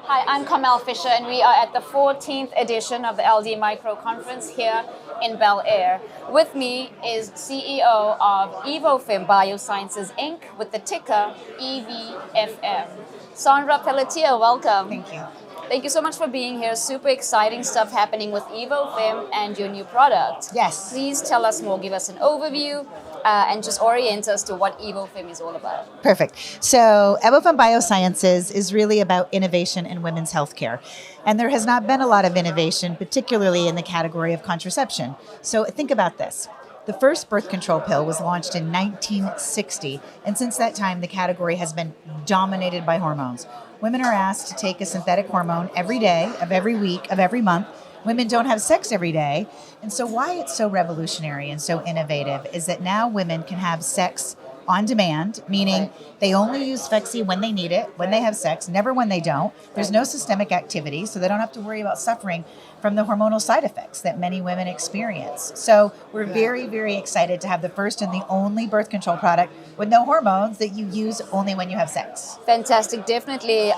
Hi, I'm Kamal Fisher, and we are at the 14th edition of the LD Micro Conference here in Bel Air. With me is CEO of Evofem Biosciences, Inc., with the ticker EVFM. Saundra Pelletier, welcome. Thank you. Thank you so much for being here. Super exciting stuff happening with Evofem and your new product. Yes. Please tell us more, give us an overview, and just orient us to what Evofem is all about. Perfect. So Evofem Biosciences is really about innovation in women's healthcare. And there has not been a lot of innovation, particularly in the category of contraception. So think about this. The first birth control pill was launched in 1960, and since that time, the category has been dominated by hormones. Women are asked to take a synthetic hormone every day, of every week, of every month. Women don't have sex every day. And so why it's so revolutionary and so innovative is that now women can have sex on demand, meaning they only use Phexxi when they need it, when they have sex, never when they don't. There's no systemic activity, so they don't have to worry about suffering from the hormonal side effects that many women experience. So we're very, very excited to have the first and the only birth control product with no hormones that you use only when you have sex. Fantastic. Definitely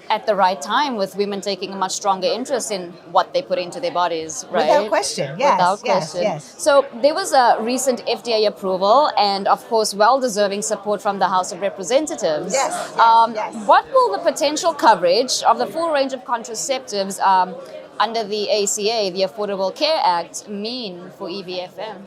at the right time, with women taking a much stronger interest in what they put into their bodies, right? Without question, yes. Without question. Yes. So there was a recent FDA approval and, of course, well-deserving support from the House of Representatives. Yes. What will the potential coverage of the full range of contraceptives under the ACA, the Affordable Care Act, mean for EVFM?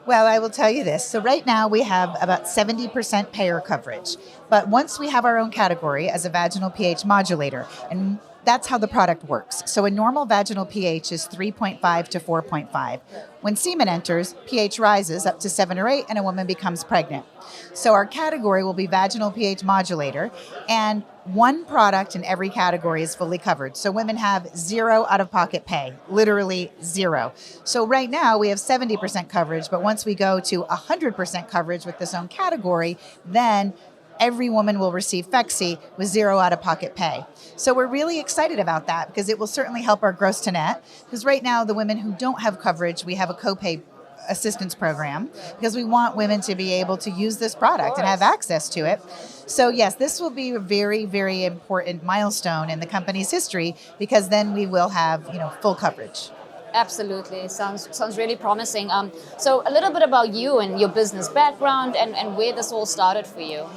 Well, I will tell you this. So right now we have about 70% payer coverage. But once we have our own category as a vaginal pH modulator, and that's how the product works. So a normal vaginal pH is 3.5 to 4.5. When semen enters, pH rises up to 7 or 8 and a woman becomes pregnant. So our category will be vaginal pH modulator, and one product in every category is fully covered. So women have zero out-of-pocket pay, literally zero. So right now we have 70% coverage, but once we go to 100% coverage with this own category, then every woman will receive Phexxi with zero out-of-pocket pay. So we're really excited about that because it will certainly help our gross to net. Because right now, the women who don't have coverage, we have a copay assistance program because we want women to be able to use this product and have access to it. So yes, this will be a very, very important milestone in the company's history because then we will have, full coverage. Absolutely. Sounds really promising. So a little bit about you and your business background and where this all started for you.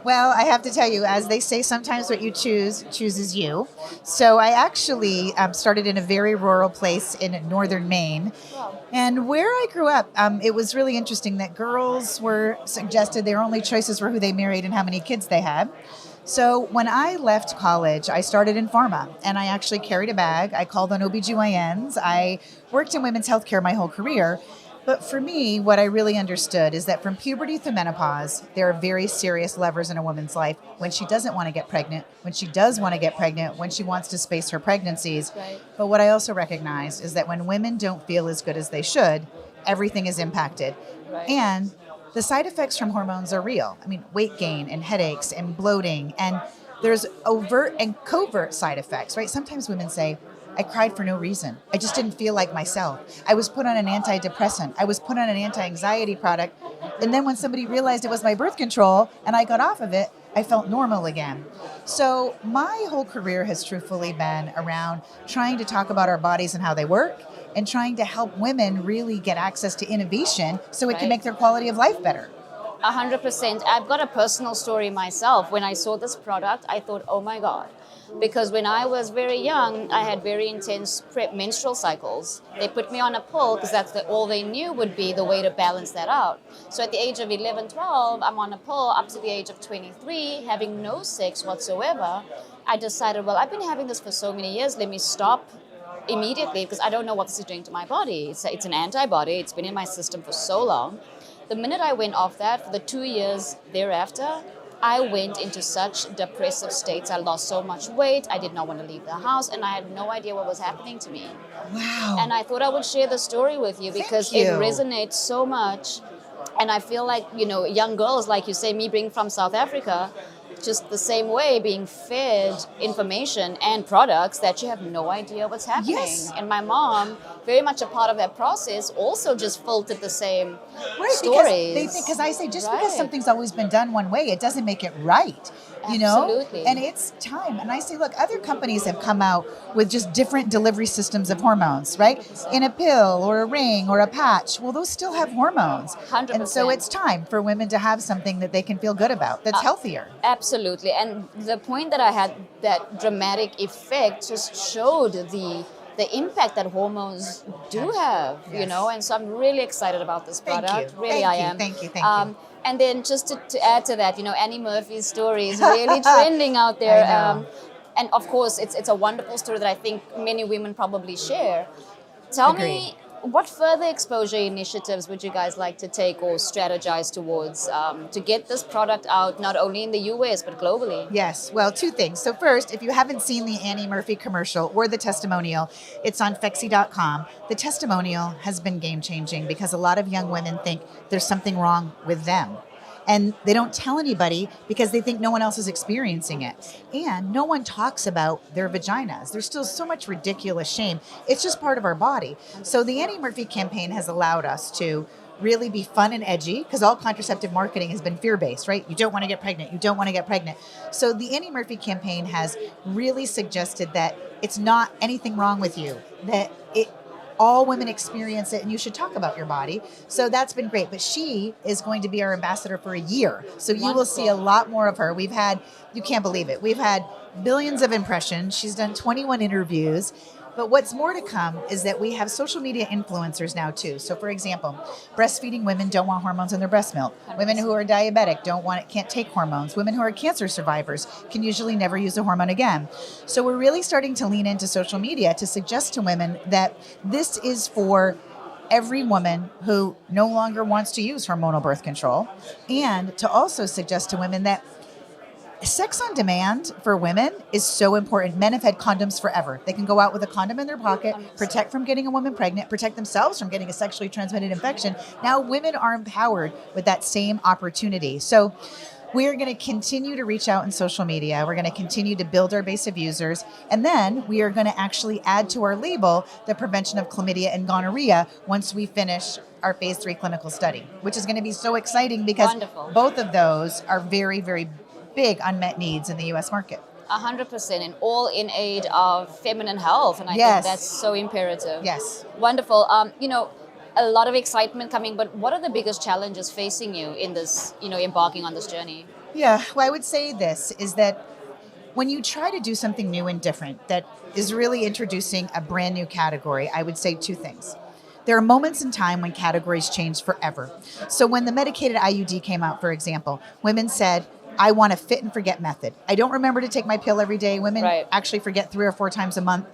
Well, I have to tell you, as they say, sometimes what you chooses you. So I actually started in a very rural place in northern Maine. And where I grew up, it was really interesting that girls were suggested their only choices were who they married and how many kids they had. So when I left college, I started in pharma, and I actually carried a bag. I called on OBGYNs. I worked in women's healthcare my whole career. But for me, what I really understood is that from puberty through menopause, there are very serious levers in a woman's life when she doesn't want to get pregnant, when she does want to get pregnant, when she wants to space her pregnancies. Right. But what I also recognized is that when women don't feel as good as they should, everything is impacted. Right. And the side effects from hormones are real. I mean, weight gain and headaches and bloating, and there's overt and covert side effects, right? Sometimes women say, I cried for no reason. I just didn't feel like myself. I was put on an antidepressant. I was put on an anti-anxiety product. And then when somebody realized it was my birth control and I got off of it, I felt normal again. So my whole career has truthfully been around trying to talk about our bodies and how they work and trying to help women really get access to innovation so it can make their quality of life better. 100%. I've got a personal story myself. When I saw this product, I thought, oh my God. Because when I was very young, I had very intense menstrual cycles. They put me on a pill because that's all they knew would be the way to balance that out. So at the age of 11, 12, I'm on a pill up to the age of 23, having no sex whatsoever. I decided, well, I've been having this for so many years. Let me stop immediately because I don't know what this is doing to my body. It's an antibody. It's been in my system for so long. The minute I went off that, for the 2 years thereafter, I went into such depressive states. I lost so much weight. I did not want to leave the house, and I had no idea what was happening to me. Wow. And I thought I would share the story with you because it resonates so much. And I feel like, young girls, like you say, me being from South Africa, just the same way, being fed information and products that you have no idea what's happening. Yes. And my mom, very much a part of that process, also just filtered the same stories. Because I say, because something's always been done one way, it doesn't make it right. you know? Absolutely. And it's time. And I say, look, other companies have come out with just different delivery systems of hormones, right? 100%. In a pill or a ring or a patch. Well, those still have hormones. 100%. And so it's time for women to have something that they can feel good about, that's healthier. Absolutely. And the point that I had, that dramatic effect, just showed the impact that hormones do have, you know, and so I'm really excited about this product. Really, I am. Thank you. And then just to add to that, you know, Annie Murphy's story is really trending out there. I know. And of course, it's a wonderful story that I think many women probably share. Tell me, what further exposure initiatives would you guys like to take or strategize towards to get this product out not only in the US but globally? Yes, well, two things. So first, if you haven't seen the Annie Murphy commercial or the testimonial, it's on Phexxi.com. The testimonial has been game-changing because a lot of young women think there's something wrong with them. And they don't tell anybody because they think no one else is experiencing it. And no one talks about their vaginas. There's still so much ridiculous shame. It's just part of our body. So the Annie Murphy campaign has allowed us to really be fun and edgy, because all contraceptive marketing has been fear-based, right? You don't want to get pregnant. You don't want to get pregnant. So the Annie Murphy campaign has really suggested that it's not anything wrong with you, that all women experience it, and you should talk about your body. So that's been great. But she is going to be our ambassador for a year. So you will see a lot more of her. We've had, you can't believe it, we've had billions of impressions. She's done 21 interviews. But what's more to come is that we have social media influencers now too. So for example, breastfeeding women don't want hormones in their breast milk. Women who are diabetic can't take hormones. Women who are cancer survivors can usually never use a hormone again. So we're really starting to lean into social media to suggest to women that this is for every woman who no longer wants to use hormonal birth control, and to also suggest to women that sex on demand for women is so important. Men have had condoms forever. They can go out with a condom in their pocket, protect from getting a woman pregnant, protect themselves from getting a sexually transmitted infection. Now women are empowered with that same opportunity. So we're going to continue to reach out in social media. We're going to continue to build our base of users. And then we are going to actually add to our label the prevention of chlamydia and gonorrhea once we finish our phase 3 clinical study, which is going to be so exciting because both of those are very, very big unmet needs in the U.S. market. 100%, and all in aid of feminine health, and I think that's so imperative. Yes. Wonderful. You know, a lot of excitement coming, but what are the biggest challenges facing you in this, you know, embarking on this journey? Yeah, well, I would say this, is that when you try to do something new and different that is really introducing a brand new category, I would say two things. There are moments in time when categories change forever. So when the medicated IUD came out, for example, women said, I want a fit and forget method. I don't remember to take my pill every day. Women actually forget 3 or 4 times a month.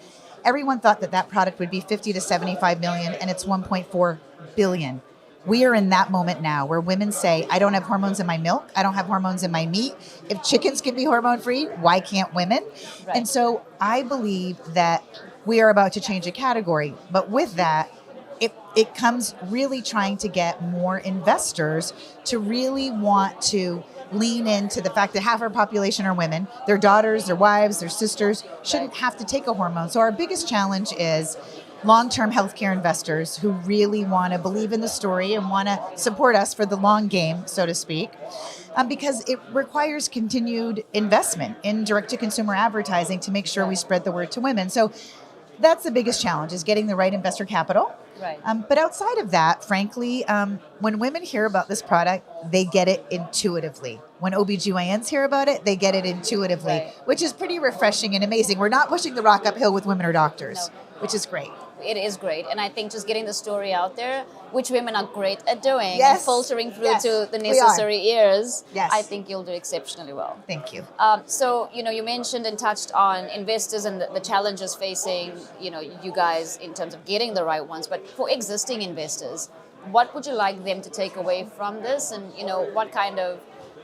Everyone thought that that product would be 50 to 75 million, and it's 1.4 billion. We are in that moment now where women say, I don't have hormones in my milk. I don't have hormones in my meat. If chickens can be hormone free, why can't women? And so I believe that we are about to change a category. But with that, it comes really trying to get more investors to really want to lean into the fact that half our population are women. Their daughters, their wives, their sisters shouldn't have to take a hormone. So our biggest challenge is long-term healthcare investors who really want to believe in the story and want to support us for the long game, so to speak, because it requires continued investment in direct-to-consumer advertising to make sure we spread the word to women. So that's the biggest challenge, is getting the right investor capital. But outside of that, frankly, when women hear about this product, they get it intuitively. When OBGYNs hear about it, they get it intuitively, which is pretty refreshing and amazing. We're not pushing the rock uphill with women or doctors, which is great. It is great. And I think just getting the story out there, which women are great at doing, and filtering through to the necessary ears, I think you'll do exceptionally well. Thank you. So, you know, you mentioned and touched on investors and the challenges facing, you know, you guys in terms of getting the right ones. But for existing investors, what would you like them to take away from this? And, you know, what kind of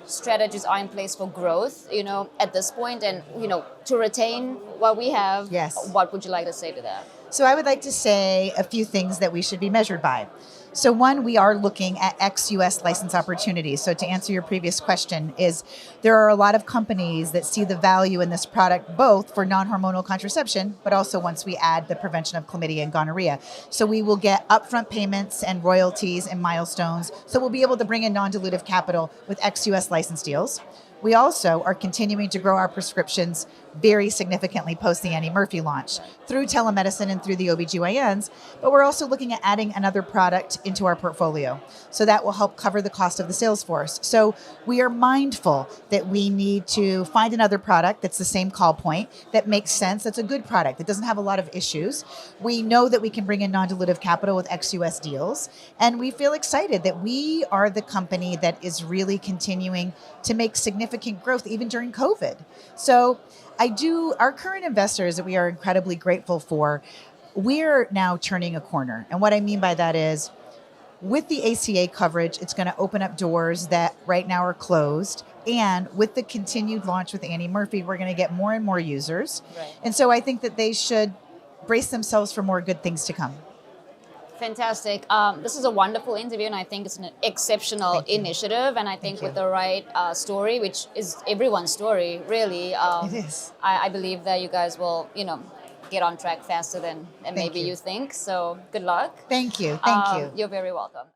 strategies are in place for growth, you know, at this point, and, you know, to retain what we have, what would you like to say to that? So I would like to say a few things that we should be measured by. So one, we are looking at ex-US license opportunities. So to answer your previous question is there are a lot of companies that see the value in this product, both for non-hormonal contraception, but also once we add the prevention of chlamydia and gonorrhea. So we will get upfront payments and royalties and milestones. So we'll be able to bring in non-dilutive capital with ex-US license deals. We also are continuing to grow our prescriptions very significantly post the Annie Murphy launch through telemedicine and through the OBGYNs, but we're also looking at adding another product into our portfolio. So that will help cover the cost of the sales force. So we are mindful that we need to find another product that's the same call point, that makes sense, that's a good product, that doesn't have a lot of issues. We know that we can bring in non-dilutive capital with ex-US deals, and we feel excited that we are the company that is really continuing to make significant growth even during COVID. So our current investors that we are incredibly grateful for, we're now turning a corner. And what I mean by that is with the ACA coverage, it's going to open up doors that right now are closed. And with the continued launch with Annie Murphy, we're going to get more and more users. Right. And so I think that they should brace themselves for more good things to come. Fantastic. This is a wonderful interview, and I think it's an exceptional initiative. And I think with the right story, which is everyone's story, really, It is. I believe that you guys will, get on track faster than maybe you think. So good luck. Thank you. Thank you. You're very welcome.